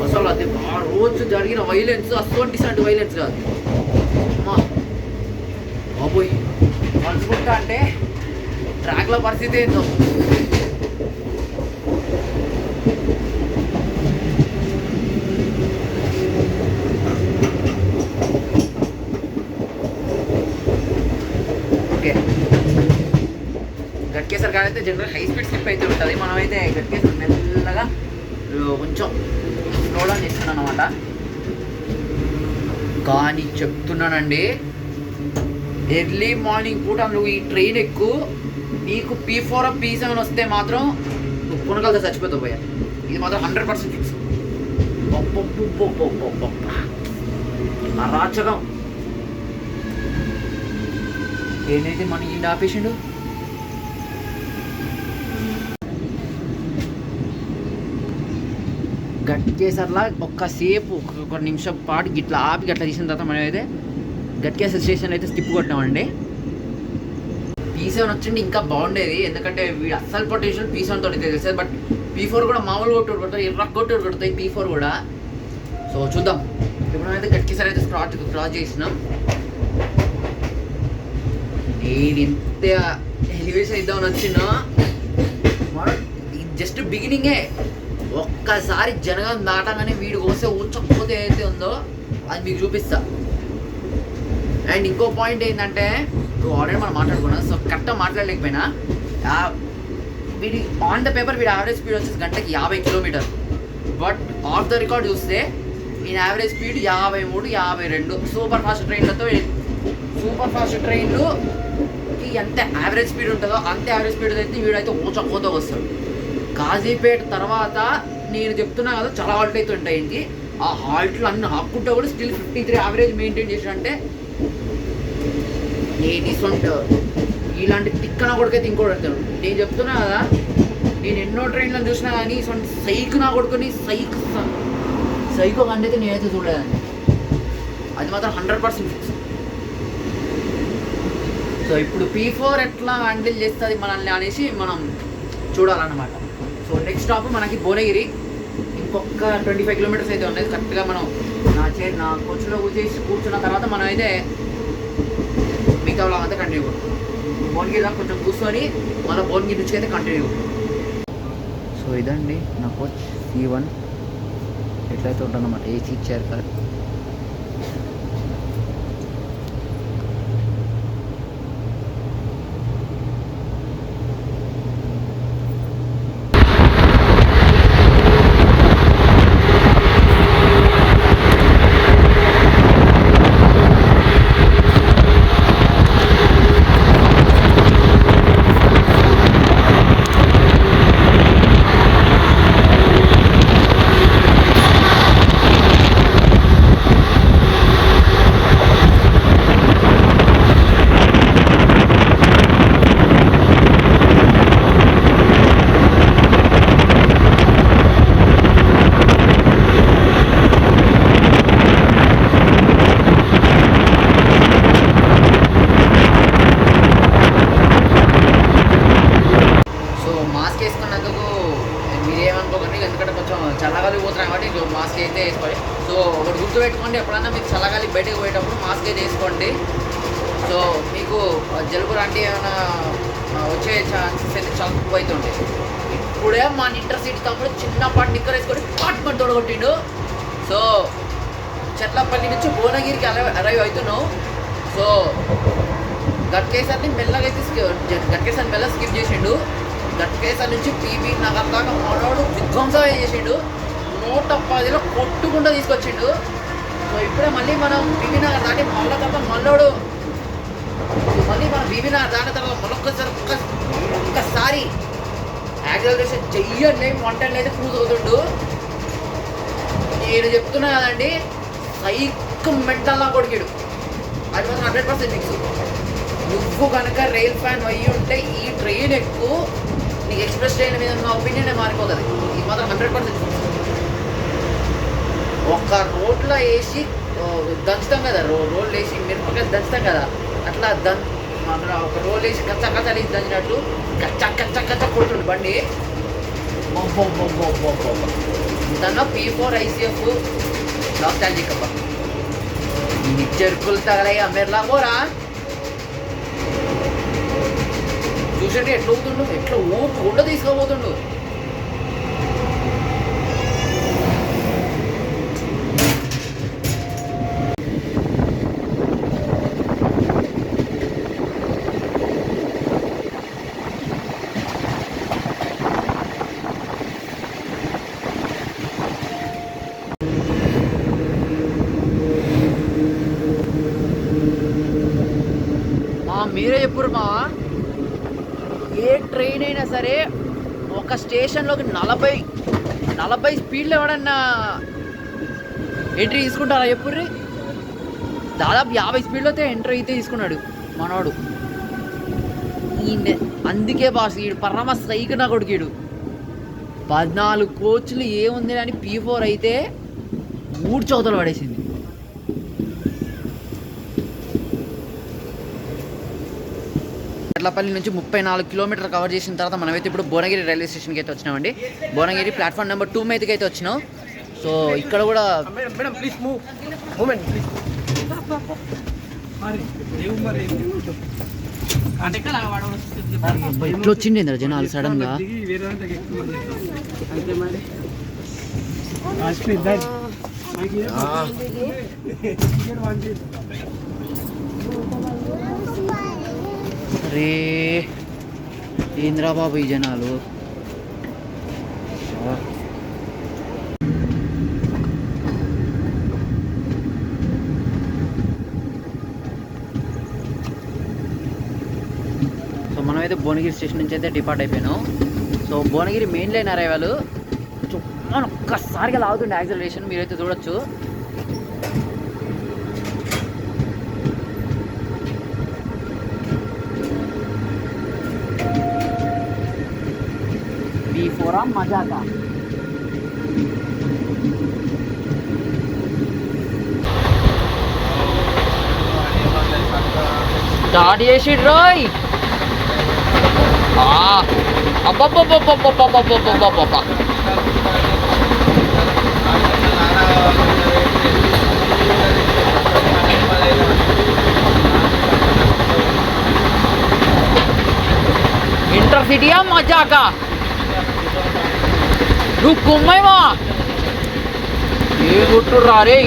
అసలు అది ఆ రోజు జరిగిన వైలెన్స్ అసలు వైలెన్స్ కాదు. అమ్మా బాబోయ్, మలుచుకుంటా అంటే ట్రాక్ల పరిస్థితి ఏందో. గట్కేసర్ కాడ అయితే జనరల్ హై స్పీడ్ స్లిప్ అయితే ఉంటుంది. మనమైతే గట్కేసర్ మెల్లగా కొంచెం స్లో డౌన్ చేస్తున్నాను అనమాట. కానీ చెప్తున్నానండి, ఎర్లీ మార్నింగ్ పూట నువ్వు ఈ ట్రైన్ ఎక్కువ, నీకు P4 P7 వస్తే మాత్రం నువ్వు కొనగలతో చచ్చిపోతావు పోయా. ఇది మాత్రం 100% ఫిక్స్. అరాచకం. ఏంటైతే మన ఈ ఆపేసిండు. గట్కేసర్లా ఒక్కసేపు ఒక నిమిషం పాటు గిట్లా ఆపి గట్లా తీసిన తర్వాత మనం అయితే గట్కేసర్ స్టేషన్ అయితే స్కిప్ కొట్టినామండి. P7 వచ్చింది ఇంకా బాగుండేది, ఎందుకంటే వీడు అస్సలు పొటెన్షియల్ P7 తోటి తెలుస్తుంది. బట్ P4 కూడా మామూలు కొట్టుడు కొడతాయి, ఎర్ర కొట్టుడు కొడతాయి P4 కూడా. సో చూద్దాం. ఇప్పుడు అయితే గట్కేసర్ అయితే క్రాస్ చేసినాం. నేను ఎంత ఎలివేషన్ ఇద్దామని వచ్చినా జస్ట్ బిగినింగే. ఒక్కసారి జనగాం దాటగానే వీడికి వస్తే ఊచకపోతే ఏదైతే ఉందో అది మీకు చూపిస్తా. అండ్ ఇంకో పాయింట్ ఏంటంటే, ఆల్రెడీ మనం మాట్లాడుకున్నాం, సో కరెక్ట్గా మాట్లాడలేకపోయినా వీడి ఆన్ ద పేపర్ వీడి యావరేజ్ స్పీడ్ వచ్చేసి గంటకి 50 kilometre. But off the record చూస్తే ఈయన యావరేజ్ స్పీడ్ 53, 52. సూపర్ ఫాస్ట్ ట్రైన్లుకి ఎంత యావరేజ్ స్పీడ్ ఉంటుందో అంతే యావరేజ్ స్పీడ్ అయితే వీడైతే ఊచకపోతే వస్తాడు. కాజీపేట తర్వాత నేను చెప్తున్నా కదా చాలా హాల్ట్ అయితే ఉంటాయి. ఆ హాల్ట్లో అన్ని ఆపుకుంటా కూడా స్టిల్ 53 యావరేజ్ మెయింటైన్ చేసాడంటే నేను ఇలాంటి తిక్కన కొడుకైతే ఇంకోటి పెడతాడు. నేను చెప్తున్నా కదా, నేను ఎన్నో ట్రైన్లను చూసినా కానీ ఇటువంటి సైకు నా కొడుకుని సైకో కంటే అయితే నేనైతే చూడలేదండి. అది మాత్రం 100% ఫిక్స్. సో ఇప్పుడు P4 ఎట్లా హ్యాండిల్ చేస్తుంది మనల్ని అనేసి మనం చూడాలన్నమాట. సో నెక్స్ట్ స్టాప్ మనకి భువనగిరి. ఇంకొక 25 కిలోమీటర్స్ అయితే ఉన్నాయి. కరెక్ట్గా మనం నా కోచ్లో కూర్చున్న తర్వాత మనం అయితే మిగతా వాళ్ళ అంతా కంటిన్యూ కొడుతుంది. భువనగిరి దాకా కొంచెం కూర్చొని మళ్ళీ భువనగిరి నుంచి అయితే కంటిన్యూ. సో ఇదండి నా కోచ్ C1 ఎట్లయితే ఉంటుందన్నమాట. ఏసీ ఇచ్చారు కదా. మాస్క్ అయితే వేసుకోండి. సో ఒకటి గుర్తుపెట్టుకోండి, ఎప్పుడన్నా మీకు చల్లగాలి బయటకు పోయేటప్పుడు మాస్క్ అయితే వేసుకోండి. సో మీకు జలుబు లాంటి ఏమైనా వచ్చే ఛాన్సెస్ అయితే చాలా తక్కువ అవుతుండే. ఇప్పుడే మా ఇంటర్సిటీ తమ్ముడు చిన్నపాటి నిక్కర్ వేసుకొని పాట్ తోడగొట్టిండు. సో చెట్లపల్లి నుంచి భువనగిరికి అరైవ్ అవుతున్నావు. సో గట్కేసర్ని మెల్లగా స్కిప్ చేసిండు. గట్కేసర్ నుంచి పీబీ నగర్ దాకా మనోడు విధ్వంసం చేసిండు. 110లో కొట్టుకుంటూ తీసుకొచ్చిండు. సో ఇప్పుడే మళ్ళీ మనం బీబీ నగర్ దాటి మళ్ళీ మనం బీబీ నగర్ దాటిన తర్వాత ఒక్కసారి యాక్సిలరేషన్ చెయ్యండి. 110 అయితే క్రూజ్ అవుతుండు. నేను చెప్తున్నా కదండి, సైక్ మెంటల్లా కొడికాడు. అది మాత్రం 100% ఫిక్స్. నువ్వు కనుక రైల్ ఫ్యాన్ అయ్యి ఉంటే ఈ ట్రైన్ ఎక్కువ, నీకు ఎక్స్ప్రెస్ ట్రైన్ మీద ఉన్న ఒపీనియన్ మారిపోతుంది. ఇది మాత్రం 100% ఫిక్స్. ఒక్క రోడ్లో వేసి దంచుతాం కదా, రోడ్లు వేసి మిరపకాయలు దంచుతాం కదా, అట్లా ఒక రోల్ వేసి కచ్చా వేసి దంచినట్టు కచ్చ కొడుతుండు బండి. దాన్న P4 ICF నాస్టాల్జిక్ అబ్బా. చెరుకులు తగలయ్య మెర్లా పోరా. చూసండి ఎట్లా అవుతుండు, ఎట్లా ఊపుకుండా తీసుకోబోతుండు. మీరే చెప్పురు మా, ఏ ట్రైన్ అయినా సరే ఒక స్టేషన్లోకి 40 స్పీడ్లో ఎవడన్నా ఎంట్రీ తీసుకుంటారా చెప్పుర్రి? దాదాపు 50 స్పీడ్లో అయితే ఎంట్రీ అయితే తీసుకున్నాడు మనోడు. అందుకే బాస్ ఈడు పరమ సైకి నా కొడుకీడు. 14 కోచ్లు ఏముంది అని P4 అయితే 3 చౌతలు పడేసింది. చెట్లపల్లి నుంచి 34 కిలోమీటర్ కవర్ చేసిన తర్వాత మనమైతే ఇప్పుడు భువనగిరి రైల్వే స్టేషన్కి అయితే వచ్చినామండి. భువనగిరి ప్లాట్ఫామ్ నెంబర్ 2 మీదకి అయితే వచ్చినాం. సో ఇక్కడ కూడా ఇట్లా వచ్చింది ఇంద్ర జనాలు సడన్ గా. అరే ఏంద్రా బాబు ఈ జనాలు. సో మనమైతే భువనగిరి స్టేషన్ నుంచి అయితే డిపార్ట్ అయిపోయాను. So Bhuvanagiri main line arrival. అని ఒక్కసారిగా లాగుతుండే యాక్సిలరేషన్, మీరైతే చూడొచ్చు. B4 మజాకా. స్టార్ట్ చేసి రోయ్. అబ్బబ్బబ్బబ్బబ్బబ్బబ్బబ్బబ్బబ్బబ్బ. ఇంటర్సిటీయా మజాకా? నువ్వు కుమ్మైవా ఏ గుట్టు రారే.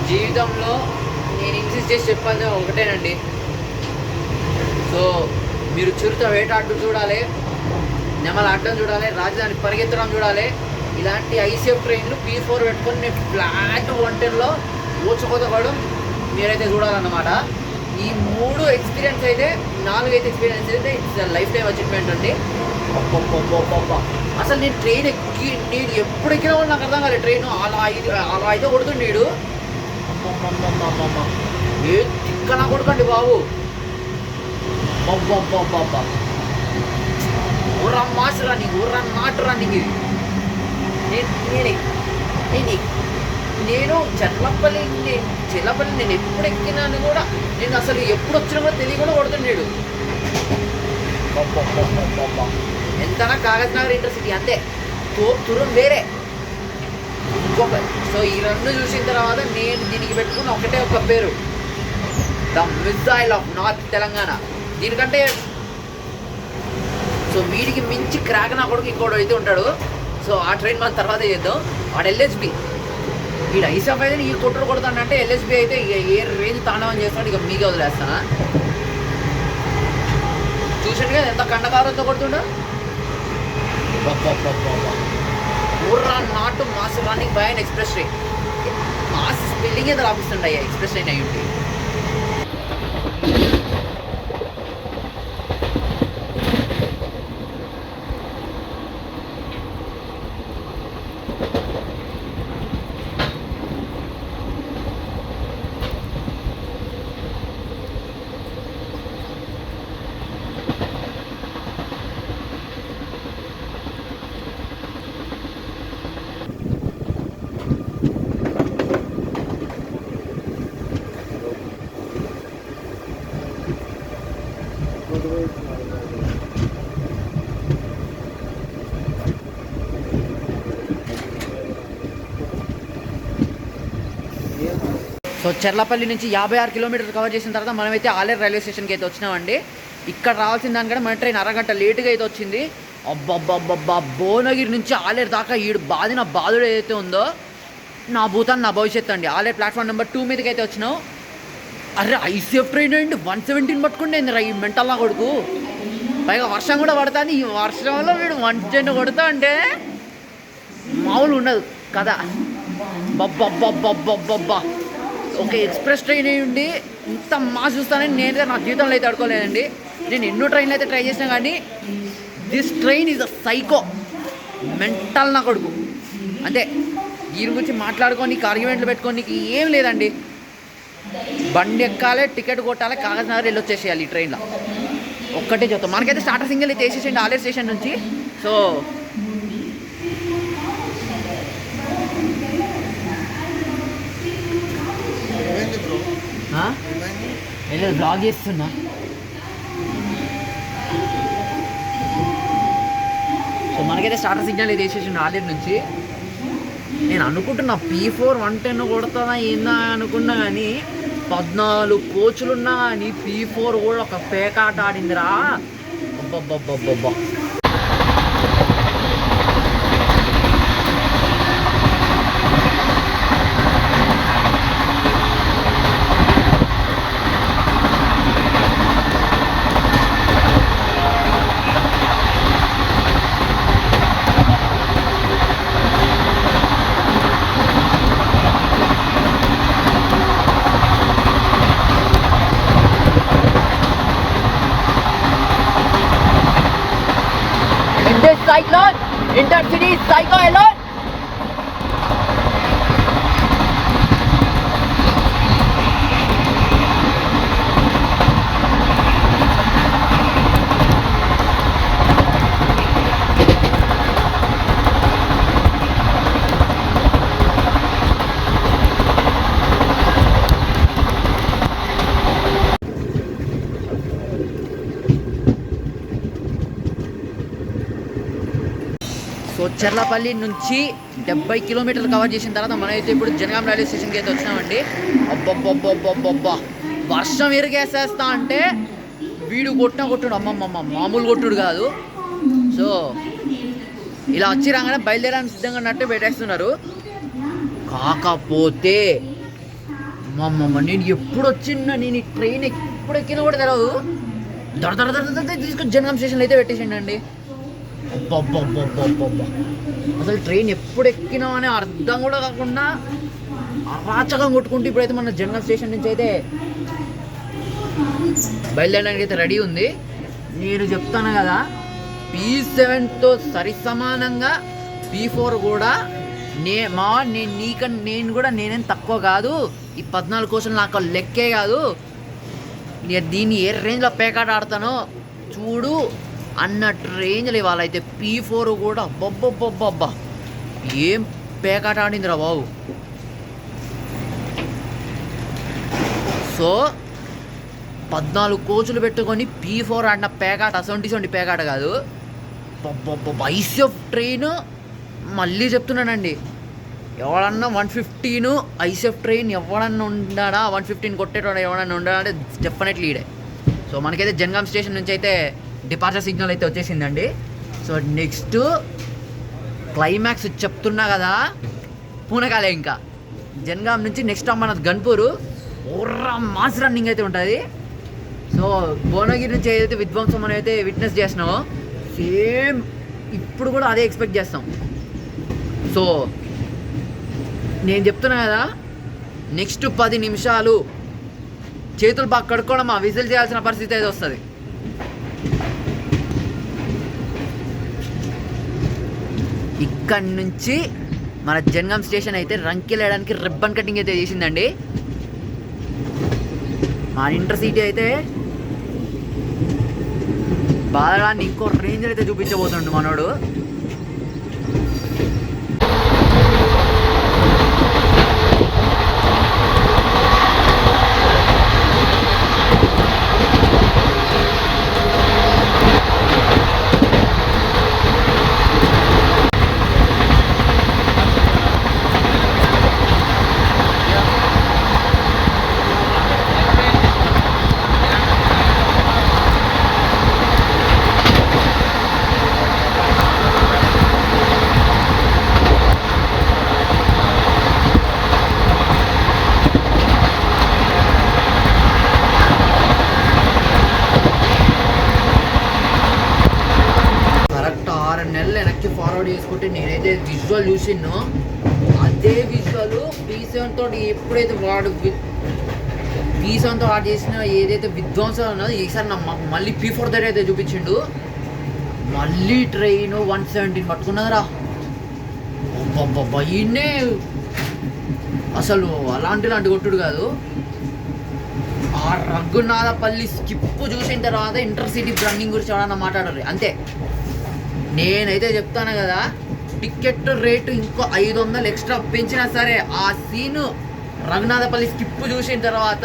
జీవితంలో నేను ఇన్సిస్ట్ చేసి చెప్పాల్సిన ఒకటేనండి. సో మీరు చిరుత వేటాడటం చూడాలి, నెమల ఆడటం చూడాలి, రాజధాని పరిగెత్తడం చూడాలి. ఇలాంటి ఐసీఎఫ్ ట్రైన్లు P4 పెట్టుకొని నేను ఫ్లాట్ 110లో ఊచకోతపడడం మీరైతే చూడాలన్నమాట. ఈ 3 ఎక్స్పీరియన్స్ అయితే 4 ఎక్స్పీరియన్స్ అయితే ఇట్స్ లైఫ్ టైం అచీవ్మెంట్ అండి. అసలు నేను ట్రైన్ ఎక్కి నేను ఎప్పుడు ఎక్కినా కూడా నాకు అర్థం కాలేదు. ట్రైన్ అలా అయితే కొడుతుండీడు. ఏ తిక్కనా కొడుకండి బాబు. ఊర్రా మాస్ రన్నింగ్, ఊర్రా నాటు రన్నింగ్ ఇది. నేను చెల్లపల్లి నేను ఎప్పుడు ఎక్కినాను కూడా, నేను అసలు ఎప్పుడు వచ్చినా కూడా తెలియకుండా కొడుతున్నాడు. ఎంతనా కాగజ్ నగర్ ఇంటర్సిటీ అంతే, తురం వేరే ఇంకొక. సో ఈ 2 చూసిన తర్వాత నేను దీనికి పెట్టుకున్న ఒకటే ఒక పేరు, the missile of north Telangana. దీనికంటే సో వీడికి మించి క్రాక్ నా కొడుకు ఇంకోటి అయితే ఉంటాడు. సో ఆ ట్రైన్ మన తర్వాత చేద్దాం. వాడు LHB, వీడు ఐసఫ్ అయితే ఈ కొట్టుడు కొడతాడంటే LHB అయితే ఇక ఏ రేంజ్ తాండవం చేస్తాడు. ఇక మీకే వదిలేస్తానా. చూసాడు కదా ఎంత కండకారంతో కొడుతుండో. ఊర్రా నాటు mass running by and express train. Mass spelling ఏదో రాపిస్తుండే ఎక్స్ప్రెస్ ట్రైన్ అయ్యి ఉంటుంది. సో చెర్లపల్లి నుంచి 56 కిలోమీటర్లు కవర్ చేసిన తర్వాత మనమైతే ఆలేరు రైల్వే స్టేషన్కి అయితే వచ్చినామండి. ఇక్కడ రావాల్సిన దానికంటే మన ట్రైన్ అరగంట లేటుగా అయితే వచ్చింది. అబ్బబ్బబ్బబ్బా, భువనగిరి నుంచి ఆలేరు దాకా ఈడు బాధిన బాధుడు ఏదైతే ఉందో నా భూతాన్ని నా భవిష్యత్తు అండి. ఆలేరు ప్లాట్ఫామ్ నెంబర్ 2 మీదకి అయితే వచ్చినావు. అరే ఐసీఎఫ్ ట్రైన్ అండి 117 పట్టుకుంటేంది రా ఈ మెంటల్లా కొడుకు. పైగా వర్షం కూడా పడుతుంది. ఈ వర్షంలో వీడు 110 కొడుతా అంటే మామూలు ఉండదు కదా. బబ్బబ్బబ్బబ్బబ్బబ్బా, ఒక ఎక్స్ప్రెస్ ట్రైన్ అయ్యండి ఇంత మాస్ చూస్తానని నేనైతే నా జీవితంలో అయితే అడుకోలేదండి. నేను ఎన్నో ట్రైన్లు అయితే ట్రై చేసినా కానీ this train is a psycho. Mental నా కొడుకు. అంతే, దీని గురించి మాట్లాడుకోనికి ఆర్గ్యుమెంట్లు పెట్టుకోనికి ఏం లేదండి. బండి ఎక్కాలి, టికెట్ కొట్టాలి, కాగజ్ నగర్ వెళ్ళొచ్చేసేయాలి ఈ ట్రైన్లో. ఒక్కటే చెప్తాం. మనకైతే స్టార్టర్ సింగిల్ అయితే వేసేసేయండి ఆలేరు స్టేషన్ నుంచి. సో బ్లాగ్ చేస్తున్నా. సో మనకైతే స్టార్టర్ సిగ్నల్ అయితే వేసేసిండు ఆలేరు నుంచి. నేను అనుకుంటున్నా P4 110 కొడుతుందా ఏందా అనుకున్నా, కానీ 14 కోచులున్నా కానీ P4 కూడా ఒక పేకాట ఆడిందిరా. అబ్బబ్బబ్బబ్బబ్బా. Cyclone, Intercity Psycho alone. So Cherlapalli నుంచి 70 కిలోమీటర్లు కవర్ చేసిన తర్వాత మనమైతే ఇప్పుడు జనగాం రైల్వే స్టేషన్కి అయితే వచ్చినామండి. అబ్బబ్బబ్బబ్బబ్బబ్బా, వర్షం ఎరిగేసేస్తా అంటే వీడు కొట్టుడు అమ్మమ్మమ్మ మామూలు కొట్టుడు కాదు. సో ఇలా వచ్చి రాగానే బయలుదేరానికి సిద్ధంగా ఉన్నట్టు పెట్టేస్తున్నారు. కాకపోతే అమ్మమ్మ నేను ఎప్పుడు వచ్చినా, నేను ఈ ట్రైన్ ఎప్పుడు ఎక్కినా కూడా తెలియదు, దడ దడ దడ దడ తీసుకొని జనగాం స్టేషన్లో అయితే పెట్టేసిండండి. అబ్బబ్బబ్బబ్బబ్బబ్బా, అసలు ట్రైన్ ఎప్పుడు ఎక్కినా అనే అర్థం కూడా కాకుండా అరాచకం కొట్టుకుంటూ ఇప్పుడైతే మన జనగాం స్టేషన్ నుంచి అయితే బయలుదేరడానికి అయితే రెడీ ఉంది. నేను చెప్తాను కదా, P7తో సరి సమానంగా P4 కూడా నేను కూడా నేనేం తక్కువ కాదు. ఈ 14 కోసలు నాకు లెక్కే కాదు. నేను దీన్ని ఏ రేంజ్లో పేకాట ఆడతానో చూడు అన్నట్టు రేంజ్లో ఇవాళ అయితే P4 కూడా అబ్బబ్బబ్బబ్బబ్బా ఏం పేకాట ఆడిందిరా బాబు. సో 14 కోచులు పెట్టుకొని P4 ఆడిన పేకాట అసొంటి పేకాట కాదు. ఐసెఫ్ ట్రైన్ మళ్ళీ చెప్తున్నానండి, ఎవడన్నా 115 ఐసెఫ్ ట్రైన్ ఎవడన్నా ఉన్నాడా, 115 కొట్టేటోడా ఎవడన్నా ఉన్నాడా అంటే డెఫినెట్లీ ఈడే. సో మనకైతే జనగాం స్టేషన్ నుంచి అయితే డిపార్చర్ సిగ్నల్ అయితే వచ్చేసిందండి. సో నెక్స్ట్ క్లైమాక్స్ చెప్తున్నా కదా, పూనకాలే. ఇంకా జనగాం నుంచి నెక్స్ట్ మనది గన్పూర్. ఓర్రా మాస్ రన్నింగ్ అయితే ఉంటుంది. సో భువనగిరి నుంచి ఏదైతే విధ్వంసం మనం అయితే విట్నెస్ చేసినామో సేమ్ ఇప్పుడు కూడా అదే ఎక్స్పెక్ట్ చేస్తాం. సో నేను చెప్తున్నా కదా, నెక్స్ట్ 10 నిమిషాలు చేతులు బాగా కడుక్కోవడం, ఆ విజిల్ చేయాల్సిన పరిస్థితి అయితే వస్తుంది. ఇక్కడి నుంచి మన జనగాం స్టేషన్ అయితే రంకెలేయడానికి రిబ్బన్ కటింగ్ అయితే చేసిందండి. మా ఇంటర్సిటీ అయితే బాధడాన్ని ఇంకో రేంజ్ అయితే చూపించబోతుండు మనోడు. ఫార్వర్డ్ చేసుకుంటే నేనైతే విజువల్ చూసినో అదే విజువల్ P7తో ఎప్పుడైతే P7తో ఆర్ట్ చేసిన ఏదైతే విధ్వంసం ఉన్నదో ఈసారి మళ్ళీ P4 దగ్గర అయితే చూపించిండు. మళ్ళీ ట్రైన్ 117 పట్టుకున్నదిరా. ఈయన్నే అసలు అలాంటి కొట్టుడు కాదు. ఆ రఘునాథపల్లి స్కిప్ చూసిన తర్వాత ఇంటర్సిటీ రన్నింగ్ గురించి ఎవరన్నా మాట్లాడారు అంతే. నేనైతే చెప్తాను కదా, టికెట్ రేటు ఇంకో 500 ఎక్స్ట్రా పెంచినా సరే ఆ సీను రఘునాథపల్లి స్కిప్ చూసిన తర్వాత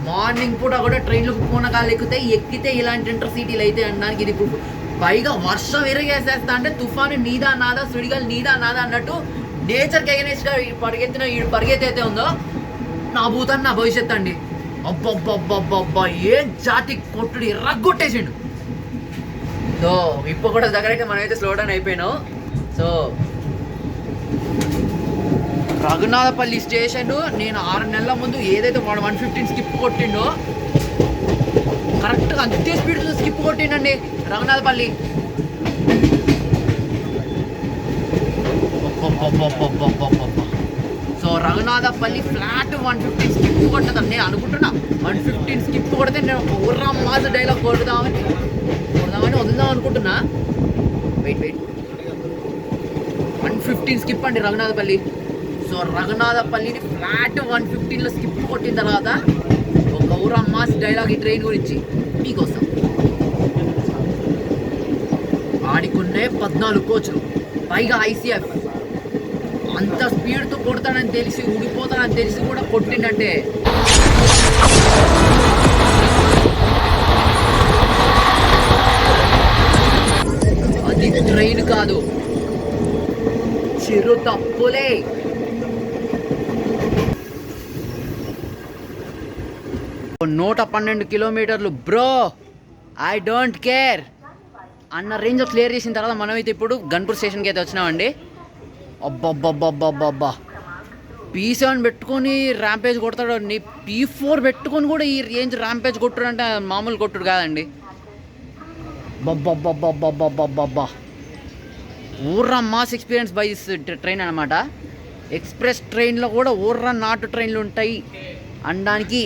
మార్నింగ్ పూట కూడా ట్రైన్లకు పూనకాలు ఎక్కితే ఇలాంటి ఇంటర్సిటీలు అయితే అనడానికి ఇది ఇప్పుడు. పైగా వర్షం ఎరగేసేస్తా అంటే తుఫాను నీదా నాదా, సుడిగాలు నీదా నాదా అన్నట్టు నేచర్కి ఎగనెస్ట్గా పరిగెత్తిన ఈ పరిగెత్తి అయితే ఉందో నా భూతాన్ని నా భవిష్యత్తు అండి. అబ్బబ్బబ్బబ్బబ్బా ఏం జాతి కొట్టుడు ఎర్రగొట్టేసిండు. సో ఇప్పుడు కూడా దగ్గర అయితే మనమైతే స్లో డౌన్ అయిపోయినాం. సో రఘునాథపల్లి స్టేషన్ నేను 6 నెలల ముందు ఏదైతే 115 స్కిప్ కొట్టిండో కరెక్ట్గా అంతే స్పీడ్తో స్కిప్ కొట్టిండండి రఘునాథపల్లి. సో రఘునాథపల్లి ఫ్లాట్ 115 స్కిప్ కొట్టదు. నేను అనుకుంటున్నా 115 స్కిప్ కొడితే నేను ఒక ఉర్రా మాస్ డైలాగ్ కొడదామని వదులుదాం అనుకుంటున్నా. వెయిట్ 115 స్కిప్ అండి రఘునాథపల్లి. సో రఘునాథపల్లిని ఫ్లాట్ 115లో స్కిప్ కొట్టిన తర్వాత ఒక ఉర్రా మాస్ డైలాగ్ ఈ ట్రైన్ గురించి మీకోసం. ఆడికున్నే 14 కోచ్లు, పైగా ఐసీఎఫ్. అంత స్పీడ్తో కొడతానని తెలిసి ఊడిపోతానని తెలిసి కూడా కొట్టిండంటే అది ట్రైన్ కాదు, చిరు తప్పులే. నూట 12 కిలోమీటర్లు బ్రో, ఐ డోంట్ కేర్ అన్న రేంజ్ క్లియర్ చేసిన తర్వాత మనమైతే ఇప్పుడు గన్పూర్ స్టేషన్కి అయితే వచ్చినామండి. అబ్బబ్బబ్బబ్బబ్బబ్బా P7 పెట్టుకొని ర్యాంపేజ్ కొడతాడు, నీ P4 పెట్టుకొని కూడా ఈ రేంజ్ ర్యాంపేజ్ కొట్టుడు అంటే మామూలు కొట్టుడు కాదండి. బబ్బబ్బబ్బబ్బబ్బబ్బబ్బా ఊర్రా mass experience by this train అనమాట. ఎక్స్ప్రెస్ ట్రైన్లో కూడా ఊర్రా నాటు ట్రైన్లు ఉంటాయి అనడానికి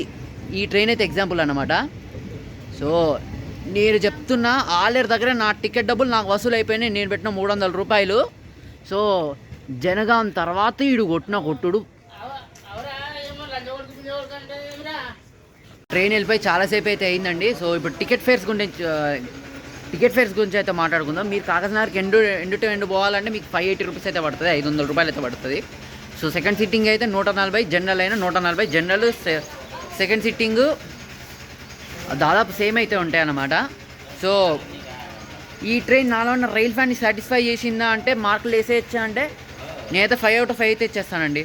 ఈ ట్రైన్ అయితే ఎగ్జాంపుల్ అన్నమాట. సో నేను చెప్తున్నా, ఆలేరు దగ్గర నా టికెట్ డబ్బులు నాకు వసూలు అయిపోయినాయి. నేను పెట్టిన 300 రూపాయలు. సో జనగాం తర్వాత ఈడు కొట్టిన కొట్టుడు. ట్రైన్ వెళ్ళిపోయి చాలాసేపు అయితే అయిందండి. సో ఇప్పుడు టికెట్ ఫేర్స్ గురించి అయితే మాట్లాడుకుందాం. మీరు కాకినాడకి ఎండు టు ఎండు పోవాలంటే మీకు 580 రూపీస్ అయితే పడుతుంది, 500 రూపాయలు అయితే పడుతుంది. సో సెకండ్ సిట్టింగ్ అయితే 140, జనరల్ అయినా 140. జనరల్ సెకండ్ సిట్టింగ్ దాదాపు సేమ్ అయితే ఉంటాయి అన్నమాట. సో ఈ ట్రైన్ నాలో ఉన్న రైల్ ఫ్యాన్ని సాటిస్ఫై చేసిందా అంటే మార్కులు వేసేయచ్చా అంటే నేనైతే 5 out of 5 అయితే ఇచ్చేస్తానండి.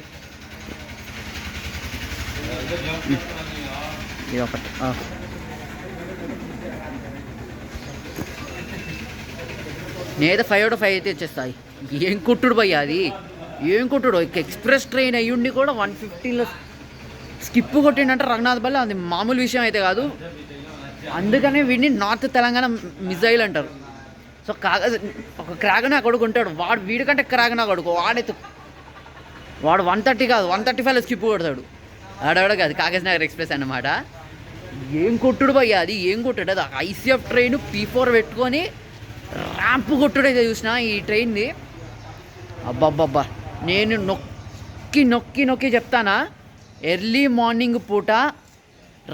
ఇది ఒకటి. నేనైతే 5 out of 5 అయితే ఇచ్చేస్తాయి. ఏం కుట్టుడు భయ్యా అది, ఏం కుట్టుడు. ఎక్స్ప్రెస్ ట్రైన్ అయ్యుండి కూడా 115లో స్కిప్ కొట్టిండంటే రఘునాథపల్లి అది మామూలు విషయం అయితే కాదు. అందుకనే వీడిని నార్త్ తెలంగాణ మిజైల్ అంటారు. సో ఒక క్రాగనా కొడుకు ఉంటాడు, వీడికంటే క్రాగనా కొడుకు వాడు 130 కాదు 135లో స్కిప్ కొడతాడు. ఆడవాడ కాదు, కాకినాడ ఎక్స్ప్రెస్ అన్నమాట. ఏం కొట్టుడు భయ్యా అది, ఏం కొట్టాడు అది. ఐసీఎఫ్ ట్రైన్ P4 పెట్టుకొని ర్యాంప్ కొట్టుడు అయితే చూసిన ఈ ట్రైన్ది. అబ్బబ్బబ్బా నేను నొక్కి చెప్తానా, ఎర్లీ మార్నింగ్ పూట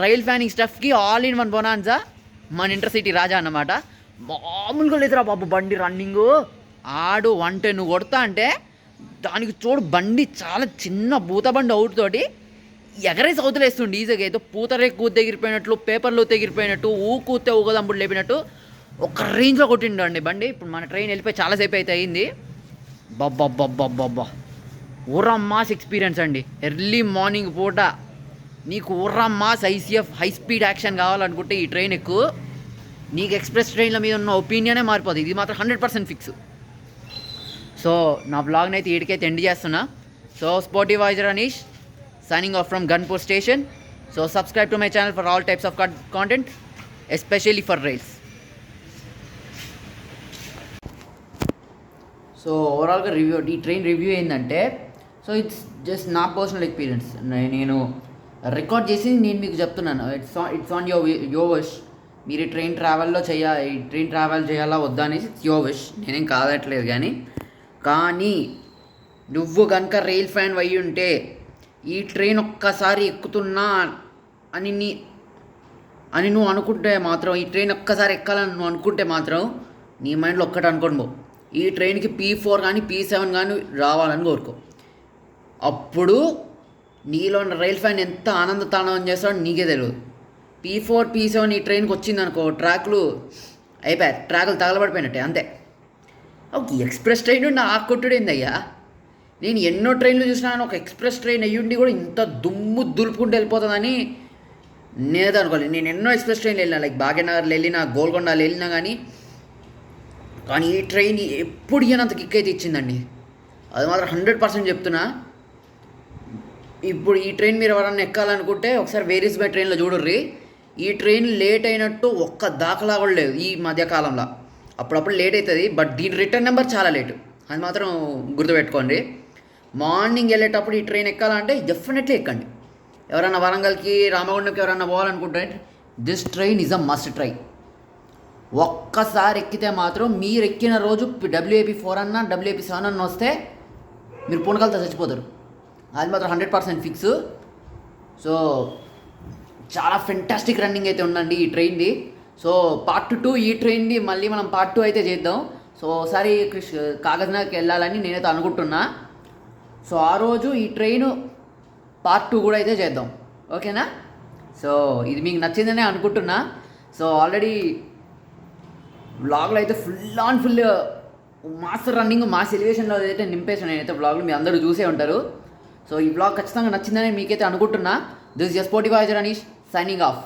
రైల్ ఫ్యానింగ్ స్టఫ్కి ఆల్ ఇన్ వన్ బొనాన్సా మన ఇంటర్సిటీ రాజా అన్నమాట. మామూలుగా లేదురా బాబు బండి రన్నింగు. ఆడు 110 కొడతా అంటే దానికి చూడు బండి చాలా చిన్న పూత బండి అవుట్ తోటి ఎగరేసి అవతలేస్తుండే ఈజీగా. ఏదో పూతరే కూత ఎగిరిపోయినట్లు, పేపర్లో తెగిరిపోయినట్టు, కూతే ఊగదంపుడు లేపినట్టు ఒక రేంజ్లో కొట్టిండు అండి బండి. ఇప్పుడు మన ట్రైన్ వెళ్ళిపోయి చాలాసేపు అయితే అయింది. బబ్బబ్బబ్బబ్బబ్బా ఊర్రా మాస్ ఎక్స్పీరియన్స్ అండి. ఎర్లీ మార్నింగ్ పూట నీకు ఊర్రా mass ICF high speed action కావాలనుకుంటే ఈ ట్రైన్ ఎక్కువ. నీకు ఎక్స్ప్రెస్ ట్రైన్ల మీద ఉన్న ఒపీనియనే మారిపోతుంది. ఇది మాత్రం 100% ఫిక్స్. సో నా బ్లాగ్ని అయితే వీడికైతే ఎండ్ చేస్తున్నా. So sporty voyager Anish signing off from Ganpur station. So subscribe to my channel for all types of content, especially for rails. So ఓవరాల్గా ఈ ట్రైన్ రివ్యూ ఏంటంటే, సో ఇట్స్ జస్ట్ నా పర్సనల్ ఎక్స్పీరియన్స్. నేను రికార్డ్ చేసి నేను మీకు చెప్తున్నాను. It's on your wish. మీరు ఈ ట్రైన్ ట్రావెల్ చేయాలా వద్దా అనేసి యువర్ విష్, నేనేం కాదట్లేదు. కానీ నువ్వు కనుక రైల్ ఫ్యాన్ అయ్యి ఉంటే ఈ ట్రైన్ ఒక్కసారి ఎక్కుతున్నా అని నువ్వు అనుకుంటే మాత్రం, ఈ ట్రైన్ ఒక్కసారి ఎక్కాలని నువ్వు అనుకుంటే మాత్రం నీ మైండ్లో ఒక్కటి అనుకోండి పో, ఈ ట్రైన్కి P4 కానీ P7 కానీ రావాలని కోరుకో. అప్పుడు నీలో ఉన్న రైల్ ఫ్యాన్ ఎంత ఆనందతాండవం చేస్తాడో నీకే తెలియదు. P4 P7 ఈ ట్రైన్కి వచ్చిందనుకో, ట్రాక్లు తగలబడిపోయినట్టే అంతే. ఒక ఎక్స్ప్రెస్ ట్రైన్ నా కొట్టుడైందయ్యా. నేను ఎన్నో ట్రైన్లు చూసినాను, ఒక ఎక్స్ప్రెస్ ట్రైన్ అయ్యుండి కూడా ఇంత దుమ్ము దులుపుకుంటూ వెళ్ళిపోతుందని నేనైతే అనుకోలేదు. నేను ఎన్నో ఎక్స్ప్రెస్ ట్రైన్లు వెళ్ళినా, లైక్ భాగ్యనగర్లో వెళ్ళినా, గోల్కొండలో వెళ్ళినా, కానీ ఈ ట్రైన్ ఎప్పుడు ఇయ్యనంత కిక్ అయితే ఇచ్చిందండి. అది మాత్రం 100% చెప్తున్నా. ఇప్పుడు ఈ ట్రైన్ మీరు ఎవరన్నా ఎక్కాలనుకుంటే ఒకసారి వేర్ ఇస్ మై ట్రైన్లో చూడుర్రి. ఈ ట్రైన్ లేట్ అయినట్టు ఒక్క దాఖలా కూడా లేదు ఈ మధ్యకాలంలో. అప్పుడప్పుడు లేట్ అవుతుంది, బట్ దీని రిటర్న్ నెంబర్ చాలా లేటు, అది మాత్రం గుర్తుపెట్టుకోండి. మార్నింగ్ వెళ్ళేటప్పుడు ఈ ట్రైన్ ఎక్కాలంటే డెఫినెట్లీ ఎక్కండి. ఎవరైనా వరంగల్కి, రామగుండంకి ఎవరైనా పోవాలనుకుంటే this train is a must try. ఒక్కసారి ఎక్కితే మాత్రం మీరు ఎక్కిన రోజు WAP4 అన్నా WAP7 అన్న వస్తే మీరు పూనకాలతో చచ్చిపోతారు, అది మాత్రం 100% ఫిక్స్. సో చాలా ఫెంటాస్టిక్ రన్నింగ్ అయితే ఉందండి ఈ ట్రైన్ది. సో పార్ట్ 2 ఈ ట్రైన్ది మళ్ళీ మనం పార్ట్ 2 అయితే చేద్దాం. సో ఒకసారి కాగజ్నగర్కి వెళ్ళాలని నేనైతే అనుకుంటున్నా. సో ఆ రోజు ఈ ట్రైన్ పార్ట్ 2 కూడా అయితే చేద్దాం, ఓకేనా? సో ఇది మీకు నచ్చిందనే అనుకుంటున్నా. సో ఆల్రెడీ వ్లాగ్లో అయితే ఫుల్ మాస్ రన్నింగ్, మాస్ ఎలివేషన్లో అయితే నింపేసాను నేనైతే వ్లాగ్లో, మీరు అందరూ చూసే ఉంటారు. సో ఈ వ్లాగ్ ఖచ్చితంగా నచ్చిందని మీకైతే అనుకుంటున్నా. This is Spotify Ranish signing off.